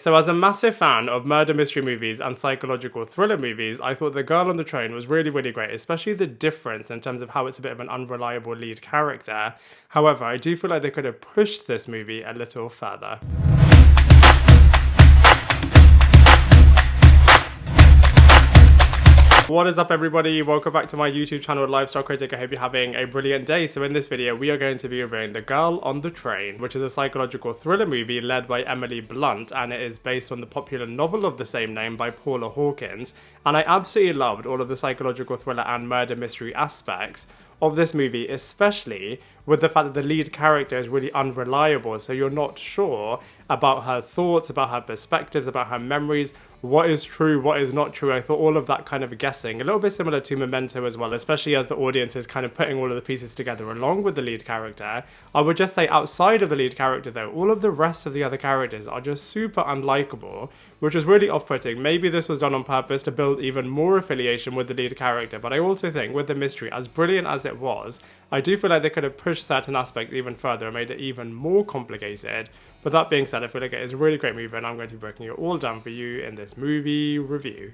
So as a massive fan of murder mystery movies and psychological thriller movies, I thought The Girl on the Train was really, really great, especially the difference in terms of how it's a bit of an unreliable lead character. However, I do feel like they could have pushed this movie a little further. What is up, everybody? Welcome back to my YouTube channel, Lifestyle Critic. I hope you're having a brilliant day. So in this video, we are going to be reviewing The Girl on the Train, which is a psychological thriller movie led by Emily Blunt, and it is based on the popular novel of the same name by Paula Hawkins. And I absolutely loved all of the psychological thriller and murder mystery aspects of this movie, especially with the fact that the lead character is really unreliable, so you're not sure about her thoughts, about her perspectives, about her memories, what is true, what is not true. I thought all of that kind of guessing, a little bit similar to Memento as well, especially as the audience is kind of putting all of the pieces together along with the lead character. I would just say outside of the lead character though, all of the rest of the other characters are just super unlikable, which is really off-putting. Maybe this was done on purpose to build even more affiliation with the lead character, but I also think with the mystery, as brilliant as it was, I do feel like they could have pushed certain aspects even further and made it even more complicated. But that being said, I feel like it is a really great movie, and I'm going to be breaking it all down for you in this movie review.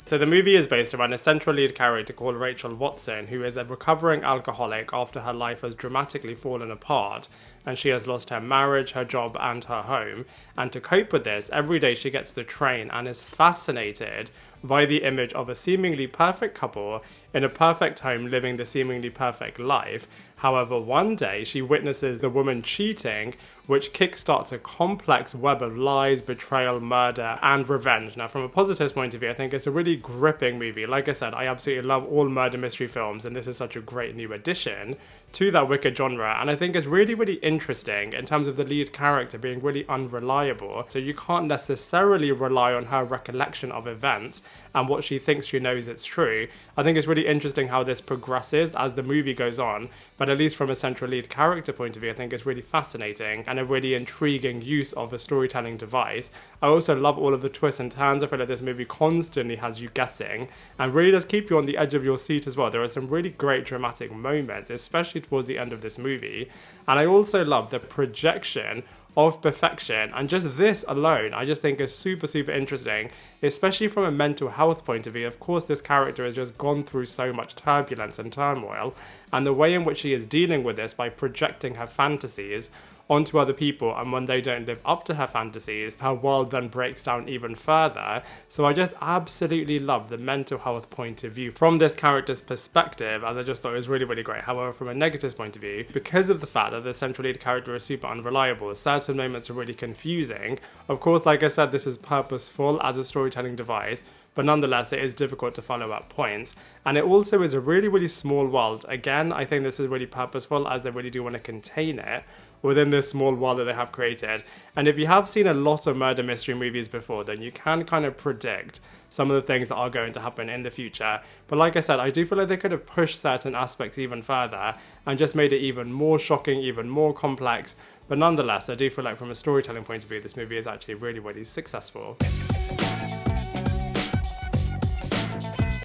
So the movie is based around a central lead character called Rachel Watson, who is a recovering alcoholic after her life has dramatically fallen apart and she has lost her marriage, her job and her home. And to cope with this, every day she gets the train and is fascinated by the image of a seemingly perfect couple in a perfect home living the seemingly perfect life. However, one day she witnesses the woman cheating, which kickstarts a complex web of lies, betrayal, murder, and revenge. Now, from a positive point of view, I think it's a really gripping movie. Like I said, I absolutely love all murder mystery films, and this is such a great new addition to that wicked genre. And I think it's really, really interesting in terms of the lead character being really unreliable. So you can't necessarily rely on her recollection of events and what she thinks she knows it's true. I think it's really interesting how this progresses as the movie goes on, but at least from a central lead character point of view, I think it's really fascinating and a really intriguing use of a storytelling device. I also love all of the twists and turns. I feel like this movie constantly has you guessing and really does keep you on the edge of your seat as well. There are some really great dramatic moments, especially towards the end of this movie. And I also love the projection of perfection, and just this alone I just think is super interesting, especially from a mental health point of view. Of course, this character has just gone through so much turbulence and turmoil, and the way in which she is dealing with this by projecting her fantasies onto other people, and when they don't live up to her fantasies, her world then breaks down even further. So I just absolutely love the mental health point of view from this character's perspective, as I just thought it was really great. However, from a negative point of view, because of the fact that the central lead character is super unreliable, certain moments are really confusing. Of course, like I said, this is purposeful as a storytelling device, but nonetheless, it is difficult to follow at points. And it also is a really small world. Again, I think this is really purposeful, as they really do want to contain it within this small world that they have created. And if you have seen a lot of murder mystery movies before, then you can kind of predict some of the things that are going to happen in the future. But like I said, I do feel like they could have pushed certain aspects even further and just made it even more shocking, even more complex. But nonetheless, I do feel like from a storytelling point of view, this movie is actually really successful.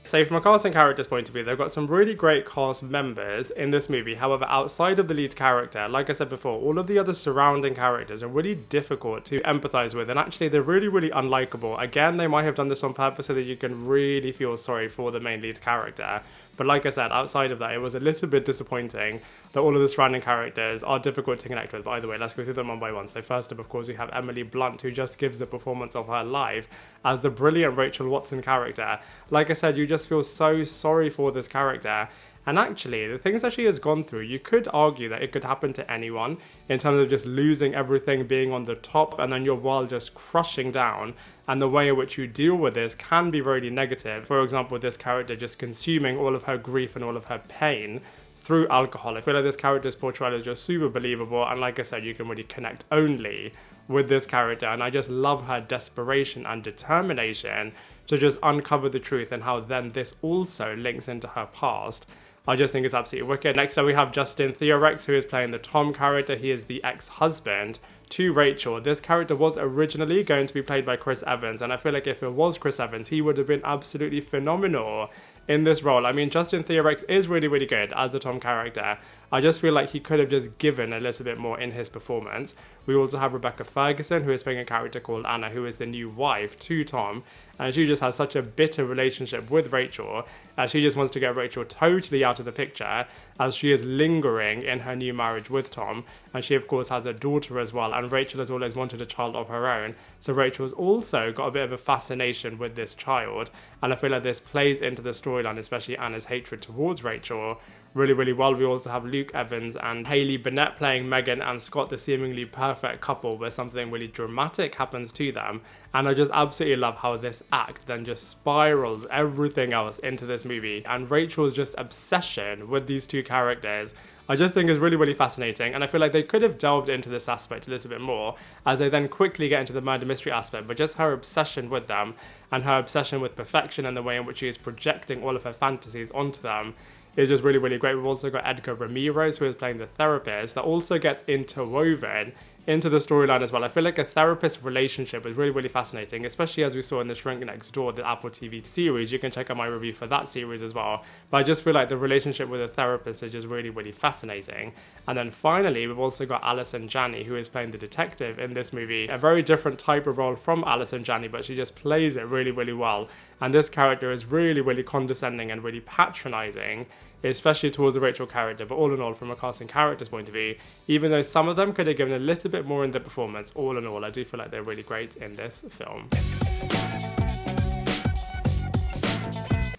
So from a cast and characters point of view, they've got some really great cast members in this movie. However, outside of the lead character, like I said before, all of the other surrounding characters are really difficult to empathize with, and actually they're really unlikable. Again, they might have done this on purpose so that you can really feel sorry for the main lead character. But like I said, outside of that, it was a little bit disappointing that all of the surrounding characters are difficult to connect with. But either way, let's go through them one by one. So first up, of course, we have Emily Blunt, who just gives the performance of her life as the brilliant Rachel Watson character. Like I said, you just feel so sorry for this character. And actually, the things that she has gone through, you could argue that it could happen to anyone in terms of just losing everything, being on the top, and then your world just crushing down. And the way in which you deal with this can be really negative. For example, this character just consuming all of her grief and all of her pain through alcohol. I feel like this character's portrayal is just super believable. And like I said, you can really connect only with this character. And I just love her desperation and determination to just uncover the truth, and how then this also links into her past. I just think it's absolutely wicked. Next up, we have Justin Theroux, who is playing the Tom character. He is the ex-husband to Rachel. This character was originally going to be played by Chris Evans, and I feel like if it was Chris Evans, he would have been absolutely phenomenal in this role. I mean, Justin Theroux is really good as the Tom character. I just feel like he could have just given a little bit more in his performance. We also have Rebecca Ferguson, who is playing a character called Anna, who is the new wife to Tom, and she just has such a bitter relationship with Rachel, as she just wants to get Rachel totally out of the picture, as she is lingering in her new marriage with Tom, and she of course has a daughter as well, and Rachel has always wanted a child of her own, so Rachel's also got a bit of a fascination with this child, and I feel like this plays into the storyline, especially Anna's hatred towards Rachel, really well. We also have Luke Evans and Hayley Bennett playing Megan and Scott, the seemingly perfect couple where something really dramatic happens to them, and I just absolutely love how this act then just spirals everything else into this movie, and Rachel's just obsession with these two characters I just think is really fascinating, and I feel like they could have delved into this aspect a little bit more as they then quickly get into the murder mystery aspect, but just her obsession with them and her obsession with perfection and the way in which she is projecting all of her fantasies onto them is just really great. We've also got Edgar Ramirez, who is playing the therapist, that also gets interwoven into the storyline as well. I feel like a therapist relationship is really fascinating, especially as we saw in The Shrink Next Door, the Apple TV series. You can check out my review for that series as well. But I just feel like the relationship with a therapist is just really fascinating. And then finally, we've also got Alison Janney, who is playing the detective in this movie. A very different type of role from Alison Janney, but she just plays it really well. And this character is really condescending and really patronizing, especially towards the Rachel character, but all in all, from a casting character's point of view, even though some of them could have given a little bit more in their performance, all in all, I do feel like they're really great in this film.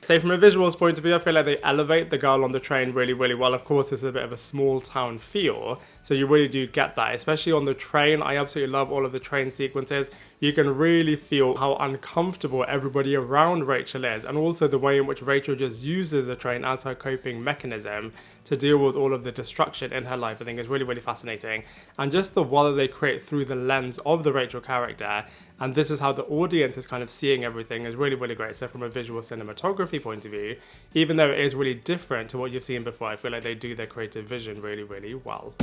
So from a visuals point of view, I feel like they elevate the girl on the train really well. Of course, this is a bit of a small town feel, so you really do get that, especially on the train. I absolutely love all of the train sequences. You can really feel how uncomfortable everybody around Rachel is, and also the way in which Rachel just uses the train as her coping mechanism to deal with all of the destruction in her life, I think is really fascinating. And just the world they create through the lens of the Rachel character, and this is how the audience is kind of seeing everything, is really great. So from a visual cinematography point of view, even though it is really different to what you've seen before, I feel like they do their creative vision really well.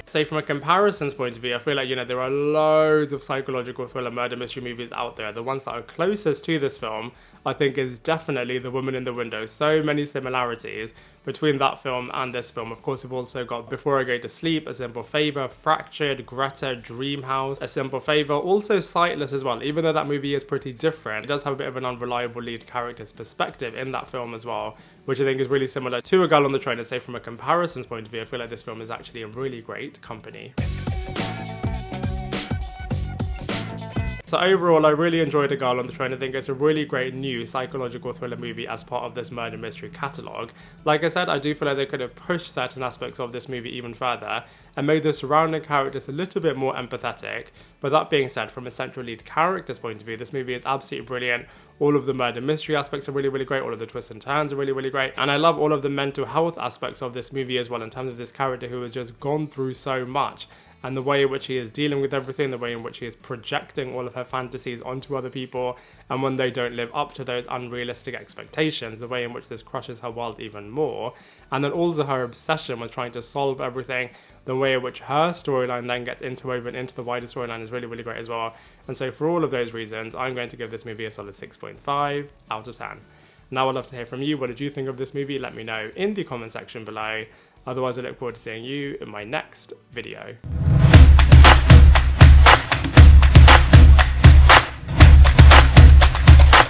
So from a comparisons point of view, I feel like, there are loads of psychological thriller murder mystery movies out there. The ones that are closest to this film, I think, is definitely The Woman in the Window. So many similarities between that film and this film. Of course, we've also got Before I Go to Sleep, A Simple Favor, Fractured, Greta, Dreamhouse, A Simple Favor, also Sightless as well. Even though that movie is pretty different, it does have a bit of an unreliable lead character's perspective in that film as well, which I think is really similar to A Girl on the Train. And so from a comparisons point of view, I feel like this film is actually in really great company. So overall, I really enjoyed A Girl on the Train. I think it's a really great new psychological thriller movie as part of this murder mystery catalogue. Like I said, I do feel like they could have pushed certain aspects of this movie even further and made the surrounding characters a little bit more empathetic. But that being said, from a central lead character's point of view, this movie is absolutely brilliant. All of the murder mystery aspects are really great. All of the twists and turns are really great. And I love all of the mental health aspects of this movie as well, in terms of this character who has just gone through so much, and the way in which he is dealing with everything, the way in which he is projecting all of her fantasies onto other people, and when they don't live up to those unrealistic expectations, the way in which this crushes her world even more, and then also her obsession with trying to solve everything, the way in which her storyline then gets interwoven into the wider storyline is really great as well. And so for all of those reasons, I'm going to give this movie a solid 6.5 out of 10. Now I'd love to hear from you. What did you think of this movie? Let me know in the comment section below. Otherwise, I look forward to seeing you in my next video.